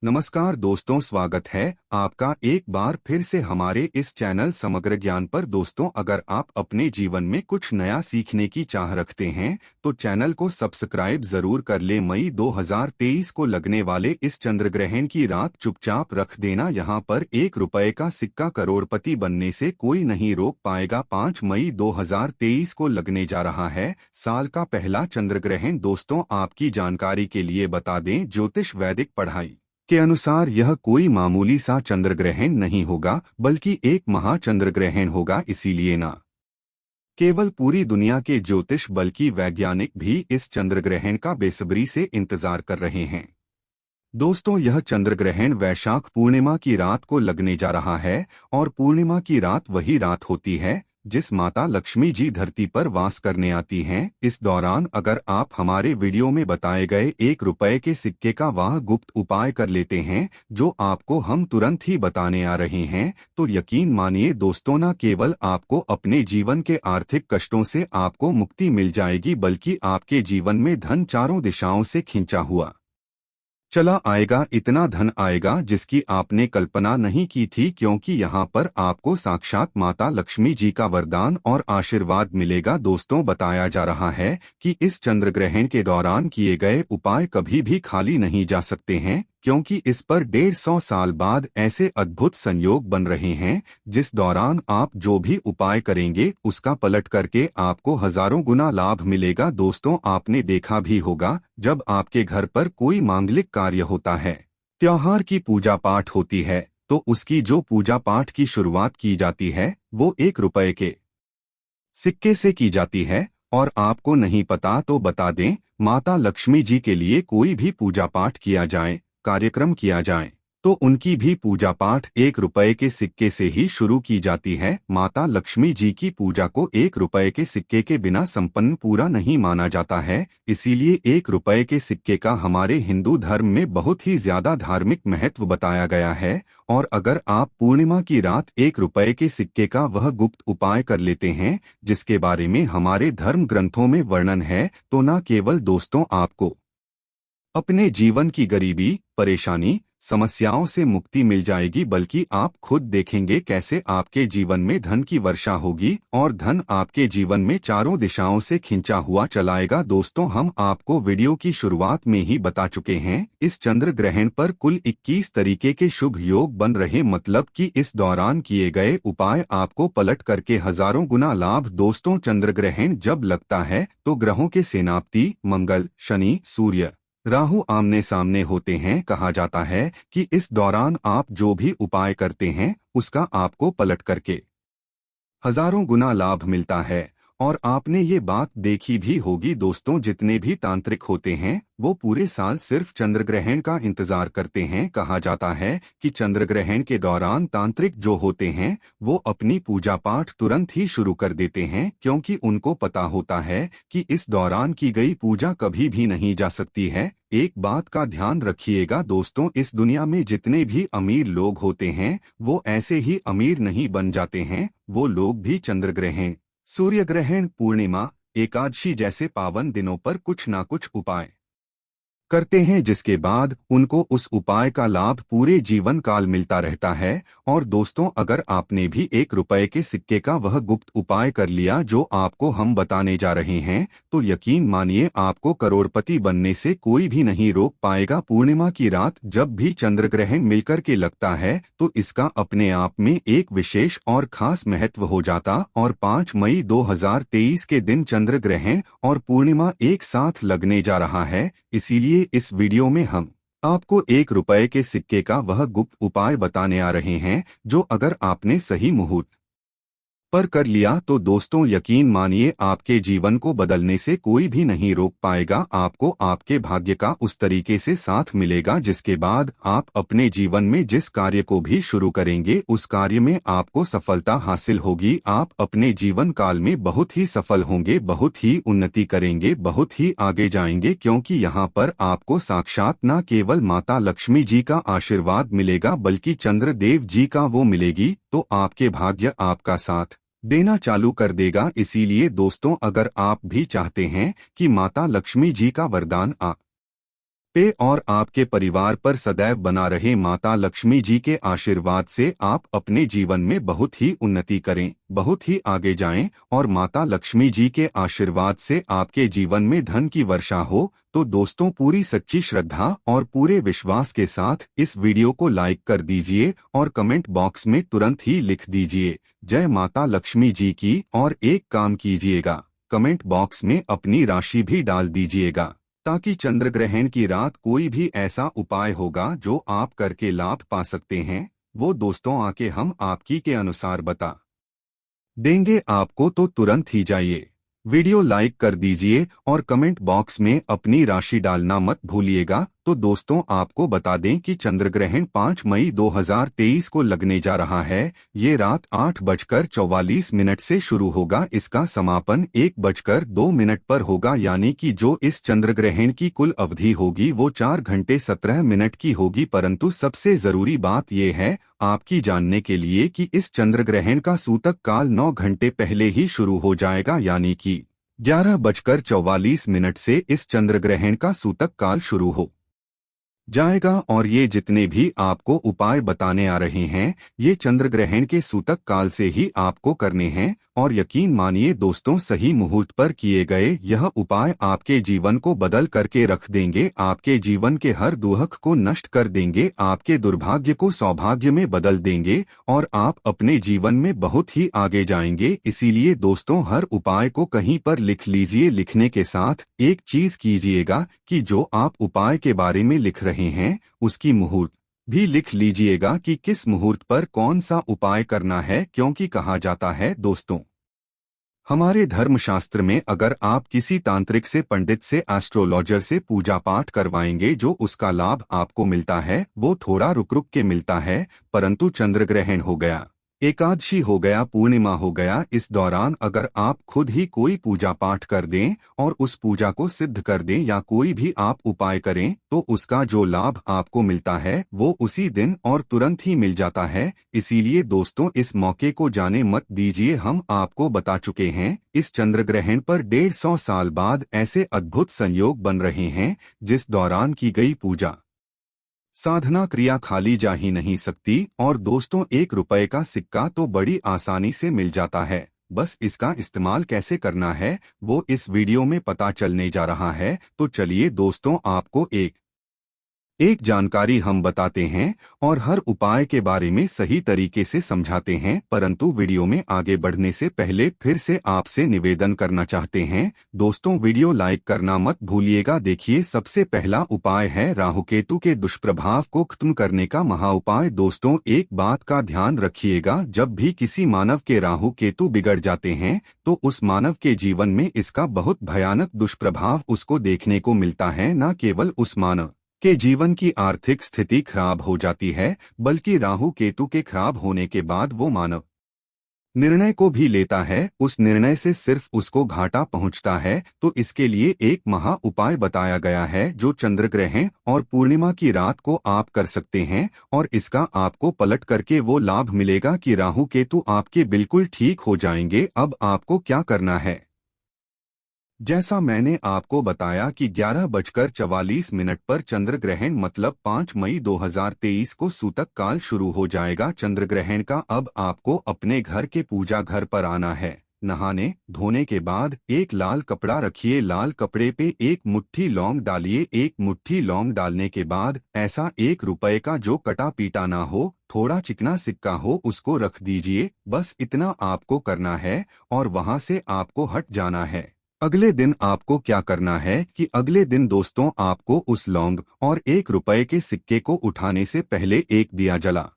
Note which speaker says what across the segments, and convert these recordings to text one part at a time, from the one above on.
Speaker 1: नमस्कार दोस्तों, स्वागत है आपका एक बार फिर से हमारे इस चैनल समग्र ज्ञान पर। दोस्तों, अगर आप अपने जीवन में कुछ नया सीखने की चाह रखते हैं तो चैनल को सब्सक्राइब जरूर कर ले। मई 2023 को लगने वाले इस चंद्रग्रहण की रात चुपचाप रख देना। यहाँ पर ₹1 का सिक्का करोड़पति बनने से कोई नहीं रोक पाएगा। 5 मई 2023 को लगने जा रहा है साल का पहला चंद्रग्रहण। दोस्तों, आपकी जानकारी के लिए बता दें, ज्योतिष वैदिक पढ़ाई के अनुसार यह कोई मामूली सा चंद्रग्रहण नहीं होगा, बल्कि एक महाचंद्रग्रहण होगा। इसीलिए न केवल पूरी दुनिया के ज्योतिष बल्कि वैज्ञानिक भी इस चंद्रग्रहण का बेसब्री से इंतजार कर रहे हैं। दोस्तों, यह चंद्रग्रहण वैशाख पूर्णिमा की रात को लगने जा रहा है और पूर्णिमा की रात वही रात होती है जिस माता लक्ष्मी जी धरती पर वास करने आती हैं। इस दौरान अगर आप हमारे वीडियो में बताए गए ₹1 के सिक्के का वह गुप्त उपाय कर लेते हैं जो आपको हम तुरंत ही बताने आ रहे हैं, तो यकीन मानिए दोस्तों, न केवल आपको अपने जीवन के आर्थिक कष्टों से आपको मुक्ति मिल जाएगी, बल्कि आपके जीवन में धन चारों दिशाओं से खींचा हुआ चला आएगा। इतना धन आएगा जिसकी आपने कल्पना नहीं की थी, क्योंकि यहाँ पर आपको साक्षात माता लक्ष्मी जी का वरदान और आशीर्वाद मिलेगा। दोस्तों, बताया जा रहा है कि इस चंद्रग्रहण के दौरान किए गए उपाय कभी भी खाली नहीं जा सकते हैं, क्योंकि इस पर 150 साल बाद ऐसे अद्भुत संयोग बन रहे हैं जिस दौरान आप जो भी उपाय करेंगे उसका पलट करके आपको हजारों गुना लाभ मिलेगा। दोस्तों, आपने देखा भी होगा, जब आपके घर पर कोई मांगलिक कार्य होता है, त्योहार की पूजा पाठ होती है, तो उसकी जो पूजा पाठ की शुरुआत की जाती है वो ₹1 के सिक्के से की जाती है। और आपको नहीं पता तो बता दें, माता लक्ष्मी जी के लिए कोई भी पूजा पाठ किया जाए, कार्यक्रम किया जाए, तो उनकी भी पूजा पाठ ₹1 के सिक्के से ही शुरू की जाती है। माता लक्ष्मी जी की पूजा को ₹1 के सिक्के के बिना संपन्न पूरा नहीं माना जाता है। इसीलिए ₹1 के सिक्के का हमारे हिंदू धर्म में बहुत ही ज्यादा धार्मिक महत्व बताया गया है। और अगर आप पूर्णिमा की रात ₹1 के सिक्के का वह गुप्त उपाय कर लेते हैं जिसके बारे में हमारे धर्म ग्रंथों में वर्णन है, तो न केवल दोस्तों आपको अपने जीवन की गरीबी, परेशानी, समस्याओं से मुक्ति मिल जाएगी, बल्कि आप खुद देखेंगे कैसे आपके जीवन में धन की वर्षा होगी और धन आपके जीवन में चारों दिशाओं से खिंचा हुआ चलाएगा। दोस्तों, हम आपको वीडियो की शुरुआत में ही बता चुके हैं, इस चंद्र ग्रहण पर कुल 21 तरीके के शुभ योग बन रहे, मतलब कि इस दौरान किए गए उपाय आपको पलट करके हजारों गुना लाभ। दोस्तों, चंद्र ग्रहण जब लगता है तो ग्रहों के सेनापति मंगल, शनि, सूर्य, राहु आमने सामने होते हैं। कहा जाता है कि इस दौरान आप जो भी उपाय करते हैं उसका आपको पलट करके हजारों गुना लाभ मिलता है। और आपने ये बात देखी भी होगी दोस्तों, जितने भी तांत्रिक होते हैं वो पूरे साल सिर्फ चंद्रग्रहण का इंतजार करते हैं। कहा जाता है कि चंद्रग्रहण के दौरान तांत्रिक जो होते हैं वो अपनी पूजा पाठ तुरंत ही शुरू कर देते हैं, क्योंकि उनको पता होता है कि इस दौरान की गई पूजा कभी भी नहीं जा सकती है। एक बात का ध्यान रखिएगा दोस्तों, इस दुनिया में जितने भी अमीर लोग होते हैं वो ऐसे ही अमीर नहीं बन जाते हैं। वो लोग भी चंद्रग्रहण, सूर्य ग्रहण, पूर्णिमा, एकादशी जैसे पावन दिनों पर कुछ ना कुछ उपाय करते हैं, जिसके बाद उनको उस उपाय का लाभ पूरे जीवन काल मिलता रहता है। और दोस्तों, अगर आपने भी ₹1 के सिक्के का वह गुप्त उपाय कर लिया जो आपको हम बताने जा रहे हैं, तो यकीन मानिए आपको करोड़पति बनने से कोई भी नहीं रोक पाएगा। पूर्णिमा की रात जब भी चंद्रग्रहण मिलकर के लगता है तो इसका अपने आप में एक विशेष और खास महत्व हो जाता। और 5 मई 2023 के दिन चंद्रग्रहण और पूर्णिमा एक साथ लगने जा रहा है। इसीलिए इस वीडियो में हम आपको ₹1 के सिक्के का वह गुप्त उपाय बताने आ रहे हैं जो अगर आपने सही मुहूर्त पर कर लिया तो दोस्तों यकीन मानिए आपके जीवन को बदलने से कोई भी नहीं रोक पाएगा। आपको आपके भाग्य का उस तरीके से साथ मिलेगा जिसके बाद आप अपने जीवन में जिस कार्य को भी शुरू करेंगे उस कार्य में आपको सफलता हासिल होगी। आप अपने जीवन काल में बहुत ही सफल होंगे, बहुत ही उन्नति करेंगे, बहुत ही आगे जाएंगे, क्योंकि यहाँ पर आपको साक्षात न केवल माता लक्ष्मी जी का आशीर्वाद मिलेगा बल्कि चंद्रदेव जी का वो मिलेगी, तो आपके भाग्य आपका साथ देना चालू कर देगा। इसीलिए दोस्तों, अगर आप भी चाहते हैं कि माता लक्ष्मी जी का वरदान आप पे और आपके परिवार पर सदैव बना रहे। माता लक्ष्मी जी के आशीर्वाद से आप अपने जीवन में बहुत ही उन्नति करें, बहुत ही आगे जाएं और माता लक्ष्मी जी के आशीर्वाद से आपके जीवन में धन की वर्षा हो। तो दोस्तों, पूरी सच्ची श्रद्धा और पूरे विश्वास के साथ इस वीडियो को लाइक कर दीजिए और कमेंट बॉक्स में तुरंत ही लिख दीजिए जय माता लक्ष्मी जी की। और एक काम कीजिएगा, कमेंट बॉक्स में अपनी राशि भी डाल दीजिएगा, ताकि चंद्र ग्रहण की रात कोई भी ऐसा उपाय होगा जो आप करके लाभ पा सकते हैं, वो दोस्तों आके हम आपकी के अनुसार बता देंगे आपको। तो तुरंत ही जाइए, वीडियो लाइक कर दीजिए और कमेंट बॉक्स में अपनी राशि डालना मत भूलिएगा। तो दोस्तों, आपको बता दें कि चंद्र ग्रहण 5 मई 2023 को लगने जा रहा है। ये रात 8:44 से शुरू होगा। इसका समापन 1:02 पर होगा, यानी कि जो इस चंद्र ग्रहण की कुल अवधि होगी वो 4 घंटे 17 मिनट की होगी। परंतु सबसे जरूरी बात यह है आपकी जानने के लिए कि इस चंद्र ग्रहण का सूतक काल 9 घंटे पहले ही शुरू हो जाएगा, यानी कि 11:44 से इस चंद्र ग्रहण का सूतक काल शुरू हो जाएगा। और ये जितने भी आपको उपाय बताने आ रहे हैं, ये चंद्र ग्रहण के सूतक काल से ही आपको करने हैं। और यकीन मानिए दोस्तों, सही मुहूर्त पर किए गए यह उपाय आपके जीवन को बदल करके रख देंगे, आपके जीवन के हर दुख को नष्ट कर देंगे, आपके दुर्भाग्य को सौभाग्य में बदल देंगे और आप अपने जीवन में बहुत ही आगे जाएंगे। इसीलिए दोस्तों, हर उपाय को कहीं पर लिख लीजिए। लिखने के साथ एक चीज कीजिएगा कि जो आप उपाय के बारे में लिख रहे हैं उसकी मुहूर्त भी लिख लीजिएगा कि किस मुहूर्त पर कौन सा उपाय करना है। क्योंकि कहा जाता है दोस्तों, हमारे धर्मशास्त्र में, अगर आप किसी तांत्रिक से, पंडित से, एस्ट्रोलॉजर से पूजा पाठ करवाएंगे, जो उसका लाभ आपको मिलता है वो थोड़ा रुक रुक के मिलता है। परंतु चंद्र ग्रहण हो गया, एकादशी हो गया, पूर्णिमा हो गया, इस दौरान अगर आप खुद ही कोई पूजा पाठ कर दें और उस पूजा को सिद्ध कर दें या कोई भी आप उपाय करें, तो उसका जो लाभ आपको मिलता है वो उसी दिन और तुरंत ही मिल जाता है। इसीलिए दोस्तों, इस मौके को जाने मत दीजिए। हम आपको बता चुके हैं, इस चंद्र ग्रहण पर 150 साल बाद ऐसे अद्भुत संयोग बन रहे हैं जिस दौरान की गई पूजा साधना क्रिया खाली जा ही नहीं सकती। और दोस्तों, 1 रुपए का सिक्का तो बड़ी आसानी से मिल जाता है, बस इसका इस्तेमाल कैसे करना है वो इस वीडियो में पता चलने जा रहा है। तो चलिए दोस्तों, आपको एक जानकारी हम बताते हैं और हर उपाय के बारे में सही तरीके से समझाते हैं। परंतु वीडियो में आगे बढ़ने से पहले फिर से आपसे निवेदन करना चाहते हैं दोस्तों, वीडियो लाइक करना मत भूलिएगा। देखिए, सबसे पहला उपाय है राहु केतु के दुष्प्रभाव को खत्म करने का महा उपाय। दोस्तों, एक बात का ध्यान रखिएगा, जब भी किसी मानव के राहु केतु बिगड़ जाते हैं तो उस मानव के जीवन में इसका बहुत भयानक दुष्प्रभाव उसको देखने को मिलता है। न केवल उस मानव के जीवन की आर्थिक स्थिति खराब हो जाती है, बल्कि राहु केतु के खराब होने के बाद वो मानव निर्णय को भी लेता है, उस निर्णय से सिर्फ उसको घाटा पहुंचता है। तो इसके लिए एक महा उपाय बताया गया है जो चंद्र ग्रहण और पूर्णिमा की रात को आप कर सकते हैं और इसका आपको पलट करके वो लाभ मिलेगा कि राहु केतु आपके बिल्कुल ठीक हो जाएंगे। अब आपको क्या करना है, जैसा मैंने आपको बताया कि 11:44 पर चंद्र ग्रहण मतलब 5 मई 2023 को सूतक काल शुरू हो जाएगा चंद्र ग्रहण का। अब आपको अपने घर के पूजा घर पर आना है। नहाने धोने के बाद एक लाल कपड़ा रखिए, लाल कपड़े पे 1 मुट्ठी लौंग डालिए। 1 मुट्ठी लौंग डालने के बाद ऐसा 1 रुपए का जो कटा पीटा ना हो, थोड़ा चिकना सिक्का हो, उसको रख दीजिए। बस इतना आपको करना है और वहां से आपको हट जाना है। अगले दिन आपको क्या करना है कि अगले दिन दोस्तों, आपको उस लौंग और 1 रुपए के सिक्के को उठाने से पहले एक दिया जला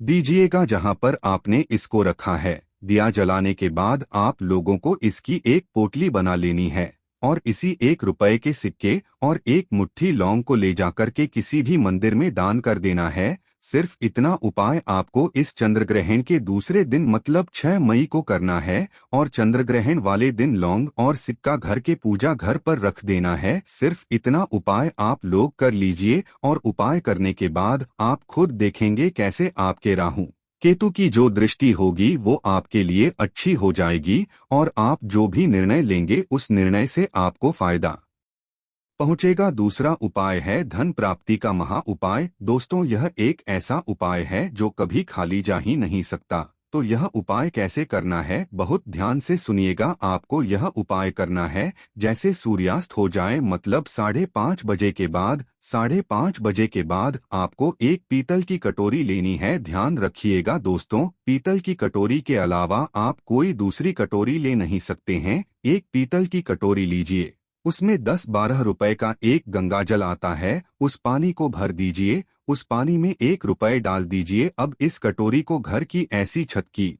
Speaker 1: दीजिएगा जहां पर आपने इसको रखा है। दिया जलाने के बाद आप लोगों को इसकी एक पोटली बना लेनी है और इसी 1 रुपए के सिक्के और 1 मुट्ठी लौंग को ले जाकर के किसी भी मंदिर में दान कर देना है। सिर्फ इतना उपाय आपको इस चंद्र ग्रहण के दूसरे दिन मतलब 6 मई को करना है और चंद्र ग्रहण वाले दिन लौंग और सिक्का घर के पूजा घर पर रख देना है। सिर्फ इतना उपाय आप लोग कर लीजिए और उपाय करने के बाद आप खुद देखेंगे कैसे आपके राहु केतु की जो दृष्टि होगी वो आपके लिए अच्छी हो जाएगी और आप जो भी निर्णय लेंगे उस निर्णय से आपको फायदा पहुंचेगा। दूसरा उपाय है धन प्राप्ति का महा उपाय। दोस्तों, यह एक ऐसा उपाय है जो कभी खाली जा ही नहीं सकता। तो यह उपाय कैसे करना है, बहुत ध्यान से सुनिएगा। आपको यह उपाय करना है जैसे सूर्यास्त हो जाए, मतलब 5:30 बजे के बाद। 5:30 बजे के बाद आपको एक पीतल की कटोरी लेनी है। ध्यान रखिएगा दोस्तों, पीतल की कटोरी के अलावा आप कोई दूसरी कटोरी ले नहीं सकते हैं। एक पीतल की कटोरी लीजिए, उसमें 10-12 रुपए का एक गंगा जल आता है, उस पानी को भर दीजिए। उस पानी में 1 रुपए डाल दीजिए। अब इस कटोरी को घर की ऐसी छत की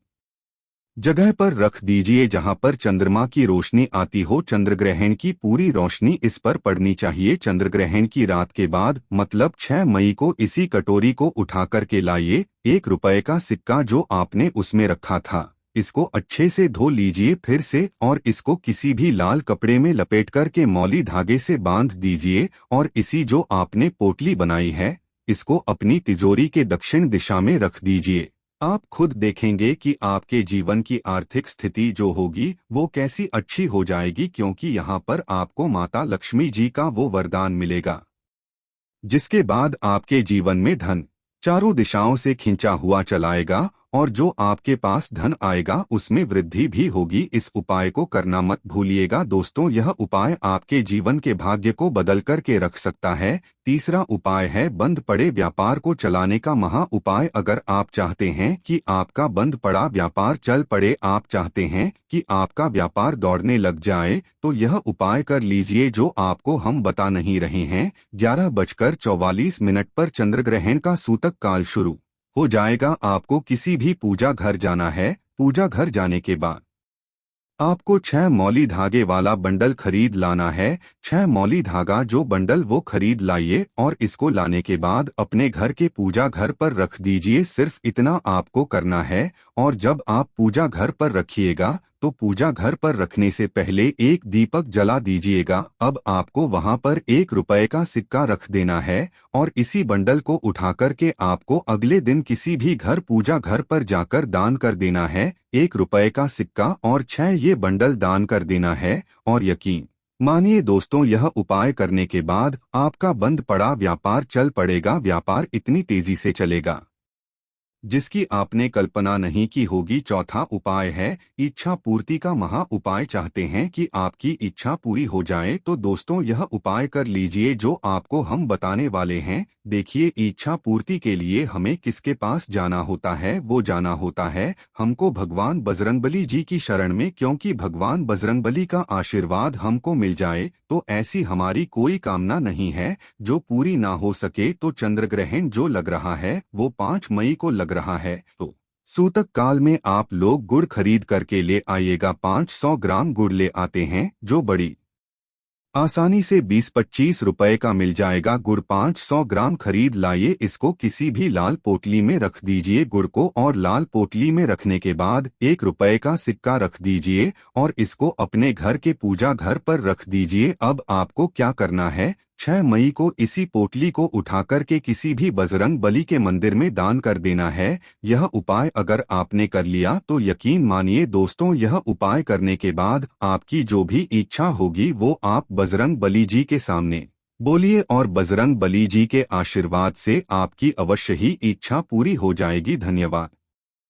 Speaker 1: जगह पर रख दीजिए जहां पर चंद्रमा की रोशनी आती हो। चंद्रग्रहण की पूरी रोशनी इस पर पड़नी चाहिए। चंद्रग्रहण की रात के बाद, मतलब 6 मई को इसी कटोरी को उठा करके लाइए। 1 रुपए का सिक्का जो आपने उसमें रखा था, इसको अच्छे से धो लीजिए फिर से, और इसको किसी भी लाल कपड़े में लपेट करके मौली धागे से बांध दीजिए। और इसी जो आपने पोटली बनाई है, इसको अपनी तिजोरी के दक्षिण दिशा में रख दीजिए। आप खुद देखेंगे कि आपके जीवन की आर्थिक स्थिति जो होगी वो कैसी अच्छी हो जाएगी, क्योंकि यहाँ पर आपको माता लक्ष्मी जी का वो वरदान मिलेगा, जिसके बाद आपके जीवन में धन चारों दिशाओं से खिंचा हुआ चलाएगा, और जो आपके पास धन आएगा उसमें वृद्धि भी होगी। इस उपाय को करना मत भूलिएगा दोस्तों, यह उपाय आपके जीवन के भाग्य को बदल करके रख सकता है। तीसरा उपाय है बंद पड़े व्यापार को चलाने का महा उपाय। अगर आप चाहते हैं कि आपका बंद पड़ा व्यापार चल पड़े, आप चाहते हैं कि आपका व्यापार दौड़ने लग जाए, तो यह उपाय कर लीजिए जो आपको हम बता नहीं रहे हैं। 11:44 पर चंद्रग्रहण का सूतक काल शुरू हो जाएगा। आपको किसी भी पूजा घर जाना है। पूजा घर जाने के बाद आपको 6 मौली धागे वाला बंडल खरीद लाना है। 6 मौली धागा जो बंडल वो खरीद लाइए, और इसको लाने के बाद अपने घर के पूजा घर पर रख दीजिए। सिर्फ इतना आपको करना है। और जब आप पूजा घर पर रखिएगा तो पूजा घर पर रखने से पहले एक दीपक जला दीजिएगा। अब आपको वहां पर 1 रुपए का सिक्का रख देना है, और इसी बंडल को उठा करके आपको अगले दिन किसी भी घर पूजा घर पर जाकर दान कर देना है। 1 रुपए का सिक्का और 6 ये बंडल दान कर देना है। और यकीन मानिए दोस्तों, यह उपाय करने के बाद आपका बंद पड़ा व्यापार चल पड़ेगा। व्यापार इतनी तेजी से चलेगा जिसकी आपने कल्पना नहीं की होगी। चौथा उपाय है इच्छा पूर्ति का महा उपाय। चाहते हैं कि आपकी इच्छा पूरी हो जाए तो दोस्तों यह उपाय कर लीजिए जो आपको हम बताने वाले हैं। देखिए, इच्छा पूर्ति के लिए हमें किसके पास जाना होता है, वो जाना होता है हमको भगवान बजरंगबली जी की शरण में, क्योंकि भगवान बजरंगबली का आशीर्वाद हमको मिल जाए तो ऐसी हमारी कोई कामना नहीं है जो पूरी ना हो सके। तो चंद्रग्रहण जो लग रहा है वो 5 मई को लग रहा है, तो सूतक काल में आप लोग गुड़ खरीद करके ले आइएगा। 500 ग्राम गुड़ ले आते हैं जो बड़ी आसानी से 20-25 रुपए का मिल जाएगा। गुड़ 500 ग्राम खरीद लाइए। इसको किसी भी लाल पोटली में रख दीजिए गुड़ को, और लाल पोटली में रखने के बाद 1 रुपए का सिक्का रख दीजिए और इसको अपने घर के पूजा घर पर रख दीजिए। अब आपको क्या करना है, 6 मई को इसी पोटली को उठा करके किसी भी बजरंग बली के मंदिर में दान कर देना है। यह उपाय अगर आपने कर लिया तो यकीन मानिए दोस्तों, यह उपाय करने के बाद आपकी जो भी इच्छा होगी वो आप बजरंग बली जी के सामने बोलिए, और बजरंग बली जी के आशीर्वाद से आपकी अवश्य ही इच्छा पूरी हो जाएगी। धन्यवाद।